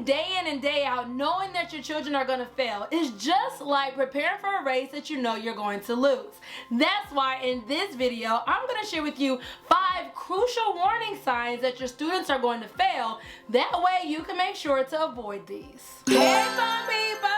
Studying day in and day out, knowing that your children are going to fail, is just like preparing for a race that you know you're going to lose. That's why in this video, I'm going to share with you 5 crucial warning signs that your students are going to fail. That way you can make sure to avoid these. Hey, fun people!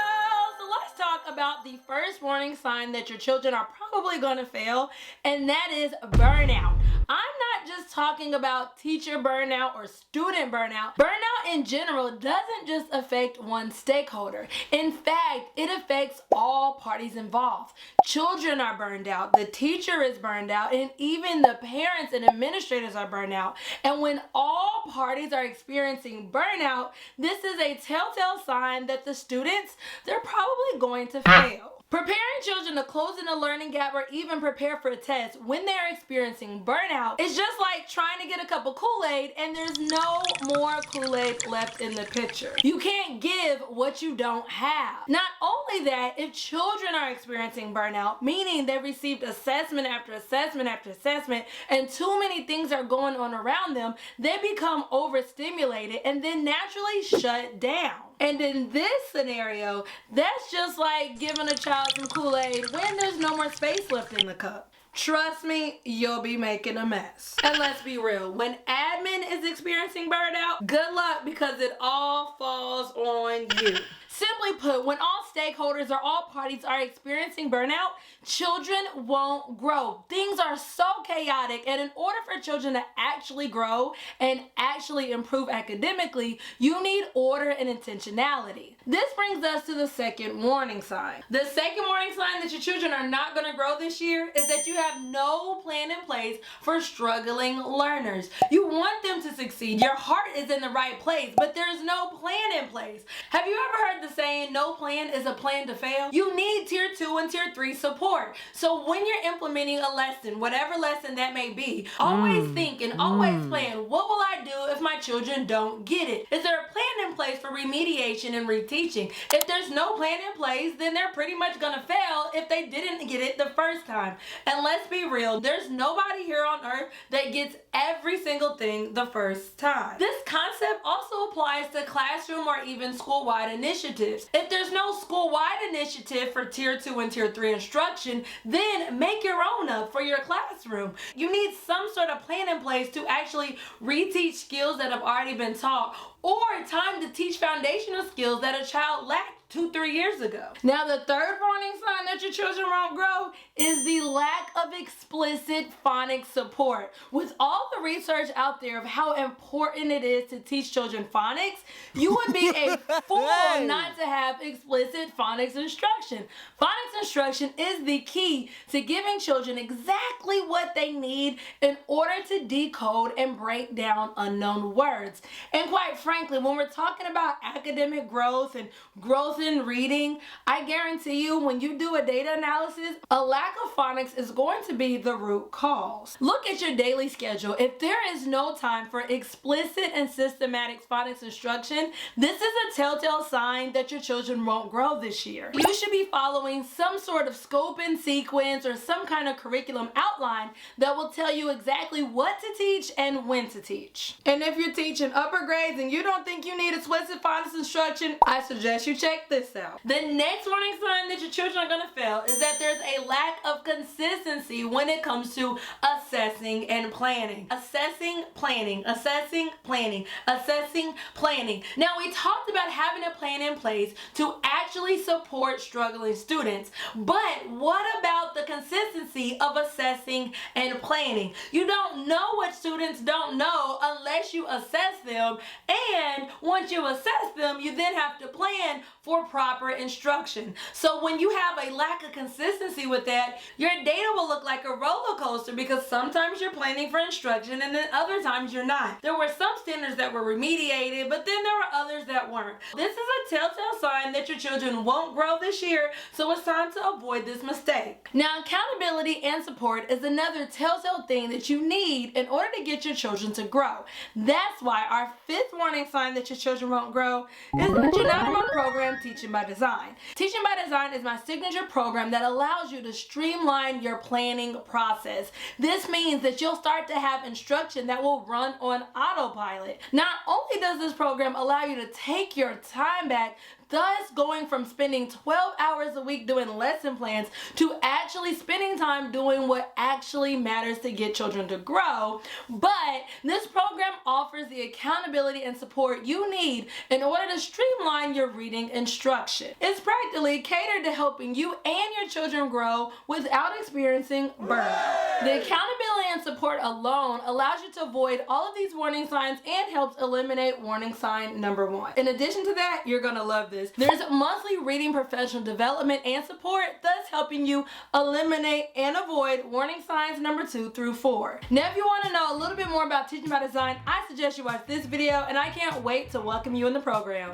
So let's talk about the first warning sign that your children are probably going to fail, and that is burnout. I'm not just talking about teacher burnout or student burnout. Burnout in general doesn't just affect one stakeholder. In fact, it affects all parties involved. Children are burned out, the teacher is burned out, and even the parents and administrators are burned out. And when all parties are experiencing burnout, this is a telltale sign that the students, they're probably going to fail. Preparing children to close in a learning gap or even prepare for a test when they are experiencing burnout is just like trying to get a cup of Kool-Aid and there's no more Kool-Aid left in the pitcher. You can't give what you don't have. Not only that, if children are experiencing burnout, meaning they've received assessment after assessment after assessment and too many things are going on around them, they become overstimulated and then naturally shut down. And in this scenario, that's just like giving a child some Kool-Aid when there's no more space left in the cup. Trust me, you'll be making a mess. And let's be real, when admin is experiencing burnout, good luck because it all falls on you. Simply put, when all stakeholders or all parties are experiencing burnout, children won't grow. Things are so chaotic, and in order for children to actually grow and actually improve academically, you need order and intentionality. This brings us to the second warning sign. The second warning sign that your children are not going to grow this year is that you have no plan in place for struggling learners. You want them to succeed. Your heart is in the right place, but there's no plan in place. Have you ever heard the saying, no plan is a plan to fail? You need tier 2 and tier 3 support. So when you're implementing a lesson, whatever lesson that may be, always think and always plan, what will I do if my children don't get it? Is there a plan in place for remediation and reteaching? If there's no plan in place, then they're pretty much gonna fail if they didn't get it the first time. And let's be real, there's nobody here on earth that gets every single thing the first time. This concept also applies to classroom or even school-wide initiatives. If there's no school-wide initiative for tier 2 and tier 3 instruction, then make your own up for your classroom. You need some sort of plan in place to actually reteach skills that have already been taught, or time to teach foundational skills that a child lacked 2-3 years ago. Now, the third warning sign that your children won't grow is the lack of explicit phonics support. With all the research out there of how important it is to teach children phonics, you would be a fool not to have explicit phonics instruction. Phonics instruction is the key to giving children exactly what they need in order to decode and break down unknown words. And quite frankly, when we're talking about academic growth and growth in reading, I guarantee you when you do a data analysis, a lack of phonics is going to be the root cause. Look at your daily schedule. If there is no time for explicit and systematic phonics instruction, this is a telltale sign that your children won't grow this year. You should be following some sort of scope and sequence or some kind of curriculum outline that will tell you exactly what to teach and when to teach. And if you're teaching upper grades and you don't think you need explicit phonics instruction, I suggest you check this out. The next warning sign that your children are going to fail is that there's a lack of consistency when it comes to assessing and planning. Assessing, planning, assessing, planning, assessing, planning. Now, we talked about having a plan in place to actually support struggling students, but what about the consistency of assessing and planning? You don't know what students don't know unless you assess them, and once you assess them, you then have to plan for proper instruction. So when you have a lack of consistency with that, your data will look like a roller coaster because sometimes you're planning for instruction and then other times you're not. There were some standards that were remediated, but then there were others that weren't. This is a telltale sign that your children won't grow this year, so it's time to avoid this mistake. Now, accountability and support is another telltale thing that you need in order to get your children to grow. That's why our fifth warning sign that your your children won't grow is the Geronimo program, Teaching by Design. Teaching by Design is my signature program that allows you to streamline your planning process. This means that you'll start to have instruction that will run on autopilot. Not only does this program allow you to take your time back, thus going from spending 12 hours a week doing lesson plans to actually spending time doing what actually matters to get children to grow, but this program offers the accountability and support you need in order to streamline your reading instruction. It's practically catered to helping you and your children grow without experiencing burnout. The accountability and support alone allows you to avoid all of these warning signs and helps eliminate warning sign number 1. In addition to that, you're gonna love this. There's monthly reading professional development and support, thus helping you eliminate and avoid warning signs number 2 through 4. Now, if you want to know a little bit more about Teaching by Design, I suggest you watch this video, and I can't wait to welcome you in the program.